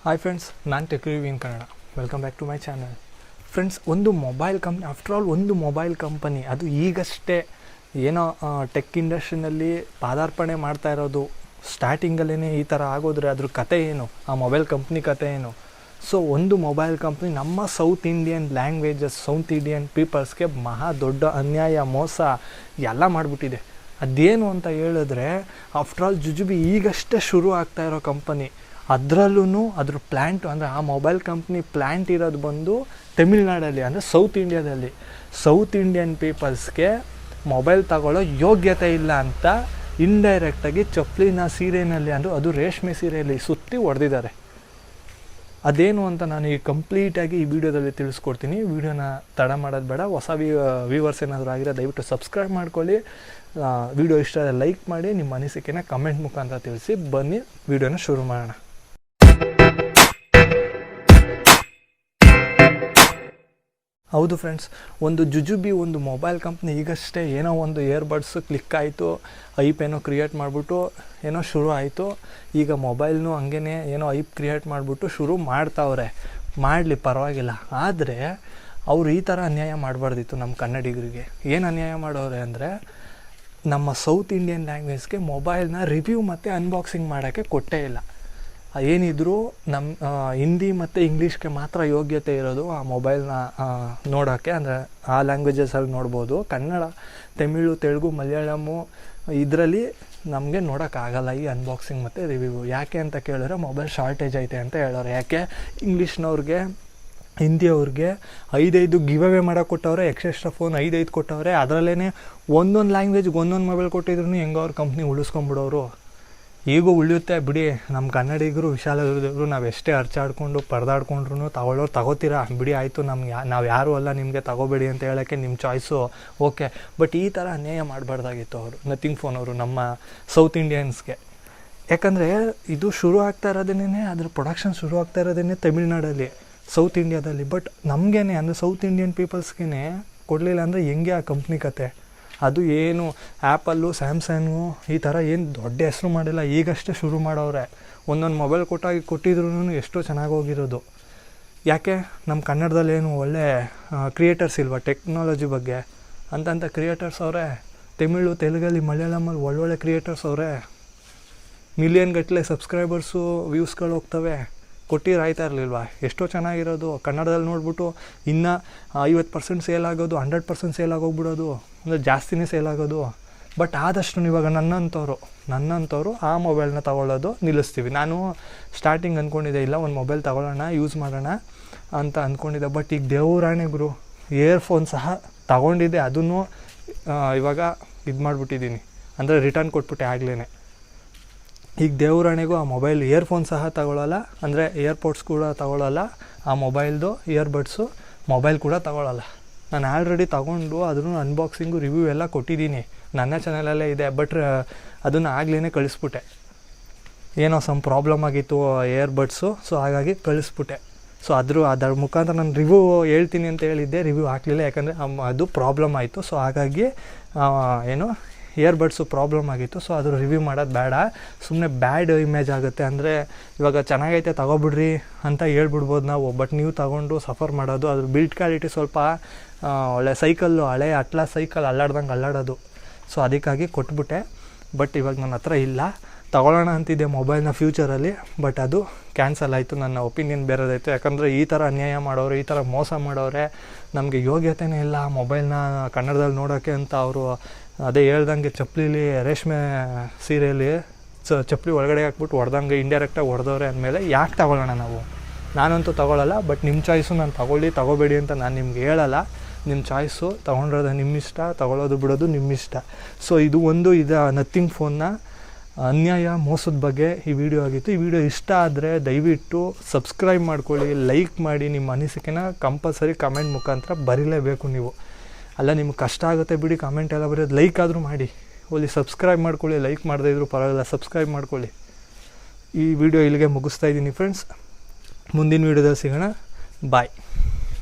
Hi friends, ನಾನು tech review in Kannada. Welcome back to my channel. Friends, ಒಂದು mobile company, after all ಒಂದು mobile company, ಅದು ಈಗಷ್ಟೇ ಏನೋ ಟೆಕ್ ಇಂಡಸ್ಟ್ರಿನಲ್ಲಿ ಪಾದಾರ್ಪಣೆ ಮಾಡ್ತಾ ಇರೋದು. ಸ್ಟಾರ್ಟಿಂಗಲ್ಲೇ ಈ ಥರ ಆಗೋದ್ರೆ ಅದ್ರ ಕತೆ ಏನು, ಆ ಮೊಬೈಲ್ ಕಂಪ್ನಿ ಕತೆ ಏನು? ಸೊ ಒಂದು ಮೊಬೈಲ್ ಕಂಪ್ನಿ ನಮ್ಮ south Indian languages, south Indian ಪೀಪಲ್ಸ್ಗೆ ಮಹಾ ದೊಡ್ಡ ಅನ್ಯಾಯ, ಮೋಸ ಎಲ್ಲ ಮಾಡಿಬಿಟ್ಟಿದೆ. ಅದೇನು ಅಂತ ಹೇಳಿದ್ರೆ, ಆಫ್ಟರ್ ಆಲ್ ಜುಜುಬಿ ಈಗಷ್ಟೇ ಶುರು ಆಗ್ತಾ ಇರೋ ಕಂಪನಿ. ಅದರಲ್ಲೂ ಅದ್ರ ಪ್ಲ್ಯಾಂಟು ಅಂದರೆ ಆ ಮೊಬೈಲ್ ಕಂಪ್ನಿ ಪ್ಲ್ಯಾಂಟ್ ಇರೋದು ಬಂದು ತಮಿಳ್ನಾಡಲ್ಲಿ, ಅಂದರೆ ಸೌತ್ ಇಂಡಿಯಾದಲ್ಲಿ. ಸೌತ್ ಇಂಡಿಯನ್ ಪೀಪಲ್ಸ್ಗೆ ಮೊಬೈಲ್ ತಗೊಳ್ಳೋ ಯೋಗ್ಯತೆ ಇಲ್ಲ ಅಂತ ಇಂಡೈರೆಕ್ಟಾಗಿ ಚಪ್ಪಲಿನ ಸೀರೆಯಲ್ಲಿ, ಅಂದರೆ ಅದು ರೇಷ್ಮೆ ಸೀರೆಯಲ್ಲಿ ಸುತ್ತಿ ಹೊಡೆದಿದ್ದಾರೆ. ಅದೇನು ಅಂತ ನಾನು ಈಗ ಕಂಪ್ಲೀಟಾಗಿ ಈ ವಿಡಿಯೋದಲ್ಲಿ ತಿಳಿಸ್ಕೊಡ್ತೀನಿ. ವಿಡಿಯೋನ ತಡ ಮಾಡೋದು ಬೇಡ. ಹೊಸ ವ್ಯೂವರ್ಸ್ ಏನಾದರೂ ಆಗಿರೋ ದಯವಿಟ್ಟು ಸಬ್ಸ್ಕ್ರೈಬ್ ಮಾಡ್ಕೊಳ್ಳಿ. ವಿಡಿಯೋ ಇಷ್ಟ ಲೈಕ್ ಮಾಡಿ, ನಿಮ್ಮ ಅನಿಸಿಕೆನ ಕಮೆಂಟ್ ಮುಖಾಂತರ ತಿಳಿಸಿ. ಬನ್ನಿ ವಿಡಿಯೋನ ಶುರು ಮಾಡೋಣ. ಹೌದು ಫ್ರೆಂಡ್ಸ್, ಒಂದು ಜುಜುಬಿ, ಒಂದು ಮೊಬೈಲ್ ಕಂಪ್ನಿ ಈಗಷ್ಟೇ ಏನೋ ಒಂದು ಇಯರ್ಬಡ್ಸ್ ಕ್ಲಿಕ್ ಆಯಿತು, ಐಪ್ ಏನೋ ಕ್ರಿಯೇಟ್ ಮಾಡಿಬಿಟ್ಟು ಏನೋ ಶುರು ಆಯಿತು. ಈಗ ಮೊಬೈಲ್ನು ಹಂಗೇ ಏನೋ ಐಪ್ ಕ್ರಿಯೇಟ್ ಮಾಡಿಬಿಟ್ಟು ಶುರು ಮಾಡ್ತಾವ್ರೆ. ಮಾಡಲಿ, ಪರವಾಗಿಲ್ಲ. ಆದರೆ ಅವರು ಈ ಥರ ಅನ್ಯಾಯ ಮಾಡಬಾರ್ದಿತ್ತು ನಮ್ಮ ಕನ್ನಡಿಗರಿಗೆ. ಏನು ಅನ್ಯಾಯ ಮಾಡೋರೆ ಅಂದರೆ, ನಮ್ಮ ಸೌತ್ ಇಂಡಿಯನ್ ಲ್ಯಾಂಗ್ವೇಜ್ಗೆ ಮೊಬೈಲ್ನ ರಿವ್ಯೂ ಮತ್ತು ಅನ್ಬಾಕ್ಸಿಂಗ್ ಮಾಡೋಕ್ಕೆ ಕೊಟ್ಟೇ ಇಲ್ಲ. ಏನಿದ್ರು ನಮ್ಮ ಹಿಂದಿ ಮತ್ತು ಇಂಗ್ಲೀಷ್ಗೆ ಮಾತ್ರ ಯೋಗ್ಯತೆ ಇರೋದು ಆ ಮೊಬೈಲ್ನ ನೋಡೋಕ್ಕೆ. ಅಂದರೆ ಆ ಲ್ಯಾಂಗ್ವೇಜಸಲ್ಲಿ ನೋಡ್ಬೋದು. ಕನ್ನಡ, ತಮಿಳು, ತೆಲುಗು, ಮಲಯಾಳಮು ಇದರಲ್ಲಿ ನಮಗೆ ನೋಡೋಕ್ಕಾಗಲ್ಲ ಈ ಅನ್ಬಾಕ್ಸಿಂಗ್ ಮತ್ತು ರಿವ್ಯೂ. ಯಾಕೆ ಅಂತ ಕೇಳಿದ್ರೆ, ಮೊಬೈಲ್ ಶಾರ್ಟೇಜ್ ಐತೆ ಅಂತ ಹೇಳೋರು. ಯಾಕೆ ಇಂಗ್ಲೀಷ್ನವ್ರಿಗೆ, ಹಿಂದಿಯವ್ರಿಗೆ 5 ಗಿವ್ ಅವೇ ಮಾಡೋಕೆ ಕೊಟ್ಟವ್ರೆ. ಎಕ್ಸ್ಟ್ರಾ ಫೋನ್ 5 ಕೊಟ್ಟವ್ರೆ. ಅದರಲ್ಲೇ ಒಂದೊಂದು ಲ್ಯಾಂಗ್ವೇಜ್ಗೆ ಒಂದೊಂದು ಮೊಬೈಲ್ ಕೊಟ್ಟಿದ್ರು ಹೆಂಗೆ ಅವ್ರ ಕಂಪ್ನಿ ಉಳಿಸ್ಕೊಂಬಿಡೋರು. ಈಗೂ ಉಳಿಯುತ್ತೆ ಬಿಡಿ. ನಮ್ಮ ಕನ್ನಡಿಗರು ವಿಶಾಲರು, ನಾವು ಎಷ್ಟೇ ಅರ್ಚಾಡ್ಕೊಂಡು ಪರದಾಡ್ಕೊಂಡ್ರು ತಗೊಳ್ಳೋರು ತಗೋತೀರಾ ಬಿಡಿ, ಆಯಿತು, ನಾವು ಯಾರೂ ಅಲ್ಲ ನಿಮಗೆ ತಗೋಬೇಡಿ ಅಂತ ಹೇಳೋಕ್ಕೆ ನಿಮ್ಮ ಚಾಯ್ಸು, ಓಕೆ. ಬಟ್ ಈ ಥರ ಅನ್ಯಾಯ ಮಾಡಬಾರ್ದಾಗಿತ್ತು ಅವರು, ನಥಿಂಗ್ ಫೋನ್ ಅವರು, ನಮ್ಮ ಸೌತ್ ಇಂಡಿಯನ್ಸ್ಗೆ. ಯಾಕಂದರೆ ಇದು ಶುರು ಆಗ್ತಾ ಇರೋದೇನೆ, ಅದ್ರ ಪ್ರೊಡಕ್ಷನ್ ಶುರು ಆಗ್ತಾ ಇರೋದೇ ತಮಿಳ್ನಾಡಲ್ಲಿ, ಸೌತ್ ಇಂಡಿಯಾದಲ್ಲಿ. ಬಟ್ ನಮಗೇನೆ, ಅಂದರೆ ಸೌತ್ ಇಂಡಿಯನ್ ಪೀಪಲ್ಸ್ಗೆ ಕೊಡಲಿಲ್ಲ ಅಂದರೆ ಹೆಂಗೆ ಆ ಕಂಪ್ನಿ ಕತೆ? ಅದು ಏನು ಆ್ಯಪಲ್ಲು, ಸ್ಯಾಮ್ಸಂಗು ಈ ಥರ ಏನು ದೊಡ್ಡ ಹೆಸರು ಮಾಡಿಲ್ಲ, ಈಗಷ್ಟೇ ಶುರು ಮಾಡೋರೆ. ಒಂದೊಂದು ಮೊಬೈಲ್ ಕೊಟ್ಟಿದ್ರು ಎಷ್ಟೋ ಚೆನ್ನಾಗಿ ಹೋಗಿರೋದು. ಯಾಕೆ ನಮ್ಮ ಕನ್ನಡದಲ್ಲಿ ಏನು ಒಳ್ಳೆ ಕ್ರಿಯೇಟರ್ಸ್ ಇಲ್ವಾ ಟೆಕ್ನಾಲಜಿ ಬಗ್ಗೆ? ಅಂತಂಥ ಕ್ರಿಯೇಟರ್ಸ್ ಅವರೇ. ತಮಿಳು, ತೆಲುಗಲ್ಲಿ, ಮಲಯಾಳಮಲ್ಲಿ ಒಳ್ಳೊಳ್ಳೆ ಕ್ರಿಯೇಟರ್ಸ್ ಅವರೇ. ಮಿಲಿಯನ್ ಗಟ್ಟಲೆ ಸಬ್ಸ್ಕ್ರೈಬರ್ಸು, ವ್ಯೂಸ್ಗಳು ಹೋಗ್ತವೆ. ಕೊಟ್ಟಿರಾಯ್ತಾ ಇರಲಿಲ್ವಾ? ಎಷ್ಟೋ ಚೆನ್ನಾಗಿರೋದು. ಕನ್ನಡದಲ್ಲಿ ನೋಡ್ಬಿಟ್ಟು ಇನ್ನೂ 50% ಸೇಲ್ ಆಗೋದು, 100% ಸೇಲ್ ಆಗೋಗ್ಬಿಡೋದು, ಅಂದರೆ ಜಾಸ್ತಿನೇ ಸೇಲ್ ಆಗೋದು. ಬಟ್ ಆದಷ್ಟು ಇವಾಗ ನನ್ನಂಥವ್ರು ಆ ಮೊಬೈಲ್ನ ತೊಗೊಳ್ಳೋದು ನಿಲ್ಲಿಸ್ತೀವಿ. ನಾನು ಸ್ಟಾರ್ಟಿಂಗ್ ಅಂದ್ಕೊಂಡಿದ್ದೆ, ಇಲ್ಲ ಒಂದು ಮೊಬೈಲ್ ತೊಗೊಳ್ಳೋಣ, ಯೂಸ್ ಮಾಡೋಣ ಅಂತ ಅಂದ್ಕೊಂಡಿದ್ದೆ. ಬಟ್ ಈಗ ದೇವರಾಣೆಗುರು, ಇಯರ್ಫೋನ್ ಸಹ ತೊಗೊಂಡಿದ್ದೆ, ಅದನ್ನು ಇವಾಗ ಇದು ಮಾಡಿಬಿಟ್ಟಿದ್ದೀನಿ, ಅಂದರೆ ರಿಟರ್ನ್ ಕೊಟ್ಬಿಟ್ಟೆ ಆಗ್ಲೇ. ಈಗ ದೇವರಾಣೆಗೂ ಆ ಮೊಬೈಲ್ ಇಯರ್ಫೋನ್ ಸಹ ತಗೊಳ್ಳಲ್ಲ, ಅಂದರೆ ಇಯರ್ಪೋಡ್ಸ್ ಕೂಡ ತಗೊಳ್ಳಲ್ಲ. ಆ ಮೊಬೈಲ್ದು ಇಯರ್ಬಡ್ಸು ಮೊಬೈಲ್ ಕೂಡ ತಗೊಳ್ಳಲ್ಲ. ನಾನು ಆಲ್ರೆಡಿ ತೊಗೊಂಡು ಅದನ್ನು ಅನ್ಬಾಕ್ಸಿಂಗು, ರಿವ್ಯೂ ಎಲ್ಲ ಕೊಟ್ಟಿದ್ದೀನಿ, ನನ್ನ ಚಾನಲಲ್ಲೇ ಇದೆ. ಬಟ್ ಅದನ್ನು ಆಗ್ಲೇ ಕಳಿಸ್ಬಿಟ್ಟೆ. ಏನೋ ಸಮ್ ಪ್ರಾಬ್ಲಮ್ ಆಗಿತ್ತು ಇಯರ್ಬಡ್ಸು, ಸೊ ಹಾಗಾಗಿ ಕಳಿಸ್ಬಿಟ್ಟೆ. ಸೊ ಅದರ ಮುಖಾಂತರ ನಾನು ರಿವ್ಯೂ ಹೇಳ್ತೀನಿ ಅಂತ ಹೇಳಿದ್ದೆ, ರಿವ್ಯೂ ಹಾಕಲಿಲ್ಲ. ಯಾಕಂದರೆ ಅದು ಪ್ರಾಬ್ಲಮ್ ಆಯಿತು. ಸೊ ಹಾಗಾಗಿ ಇಯರ್ಬಡ್ಸು ಪ್ರಾಬ್ಲಮ್ ಆಗಿತ್ತು. ಸೊ ಅದ್ರ ರಿವ್ಯೂ ಮಾಡೋದು ಬೇಡ, ಸುಮ್ಮನೆ ಬ್ಯಾಡ್ ಇಮೇಜ್ ಆಗುತ್ತೆ. ಅಂದರೆ ಇವಾಗ ಚೆನ್ನಾಗೈತೆ ತಗೊಬಿಡ್ರಿ ಅಂತ ಹೇಳ್ಬಿಡ್ಬೋದು ನಾವು. ಬಟ್ ನೀವು ತಗೊಂಡು ಸಫರ್ ಮಾಡೋದು. ಅದ್ರ ಬಿಲ್ಡ್ ಕ್ವಾಲಿಟಿ ಸ್ವಲ್ಪ ಒಳ್ಳೆ ಸೈಕಲ್ಲು, ಹಳೆ ಅಟ್ಲಾಸ್ ಸೈಕಲ್ ಅಲ್ಲಾಡ್ದಂಗೆ ಅಲ್ಲಾಡೋದು. ಸೊ ಅದಕ್ಕಾಗಿ ಕೊಟ್ಬಿಟ್ಟೆ. ಬಟ್ ಇವಾಗ ನನ್ನ ಹತ್ರ ಇಲ್ಲ. ತಗೊಳ್ಳೋಣ ಅಂತಿದ್ದೆ ಮೊಬೈಲ್ನ ಫ್ಯೂಚರಲ್ಲಿ, ಬಟ್ ಅದು ಕ್ಯಾನ್ಸಲ್ ಆಯಿತು. ನನ್ನ ಒಪಿನಿಯನ್ ಬೇರೆದಾಯಿತು. ಯಾಕಂದರೆ ಈ ಥರ ಅನ್ಯಾಯ ಮಾಡೋರು, ಈ ಥರ ಮೋಸ ಮಾಡೋರೆ. ನಮಗೆ ಯೋಗ್ಯತೆಯೇ ಇಲ್ಲ ಮೊಬೈಲ್ನ ಕನ್ನಡದಲ್ಲಿ ನೋಡೋಕ್ಕೆ ಅಂತ ಅವರು ಅದೇ ಹೇಳ್ದಂಗೆ ಚಪ್ಪಲಿಲಿ, ರೇಷ್ಮೆ ಸೀರೆಯಲ್ಲಿ ಚಪ್ಪಲಿ ಒಳಗಡೆ ಹಾಕ್ಬಿಟ್ಟು ಹೊಡೆದಂಗೆ ಇಂಡೈರೆಕ್ಟಾಗಿ ಹೊಡೆದವ್ರೆ ಅಂದಮೇಲೆ ಯಾಕೆ ತಗೊಳ್ಳೋಣ ನಾವು? ನಾನಂತೂ ತಗೊಳ್ಳಲ್ಲ. ಬಟ್ ನಿಮ್ಮ ಚಾಯ್ಸು, ನಾನು ತಗೋಬೇಡಿ ಅಂತ ನಾನು ನಿಮ್ಗೆ ಹೇಳಲ್ಲ. ನಿಮ್ಮ ಚಾಯ್ಸು, ತೊಗೊಂಡಿರೋದು ನಿಮ್ಮಿಷ್ಟ, ತಗೊಳ್ಳೋದು ಬಿಡೋದು ನಿಮ್ಮಿಷ್ಟ. ಸೊ ಇದು ನಥಿಂಗ್ ಫೋನ್ನ ಅನ್ಯಾಯ, ಮೋಸದ ಬಗ್ಗೆ ಈ ವಿಡಿಯೋ ಆಗಿತ್ತು. ಈ ವಿಡಿಯೋ ಇಷ್ಟ ಆದರೆ ದಯವಿಟ್ಟು ಸಬ್ಸ್ಕ್ರೈಬ್ ಮಾಡ್ಕೊಳ್ಳಿ, ಲೈಕ್ ಮಾಡಿ. ನಿಮ್ಮ ಅನಿಸಿಕೆನ ಕಂಪಲ್ಸರಿ ಕಮೆಂಟ್ ಮುಖಾಂತರ ಬರೀಲೇಬೇಕು ನೀವು. ಅಲ್ಲ, ನಿಮ್ಗೆ ಕಷ್ಟ ಆಗುತ್ತೆ ಬಿಡಿ ಕಮೆಂಟ್ ಎಲ್ಲ ಬರೆಯೋದು, ಲೈಕ್ ಆದರೂ ಮಾಡಿ. ಅಲ್ಲಿ ಸಬ್ಸ್ಕ್ರೈಬ್ ಮಾಡ್ಕೊಳ್ಳಿ, ಲೈಕ್ ಮಾಡದೇ ಇದ್ರೂ ಪರವಾಗಿಲ್ಲ, ಸಬ್ಸ್ಕ್ರೈಬ್ ಮಾಡ್ಕೊಳ್ಳಿ. ಈ ವಿಡಿಯೋ ಇಲ್ಲಿಗೆ ಮುಗಿಸ್ತಾ ಇದ್ದೀನಿ ಫ್ರೆಂಡ್ಸ್. ಮುಂದಿನ ವಿಡಿಯೋದಲ್ಲಿ ಸಿಗೋಣ. ಬಾಯ್.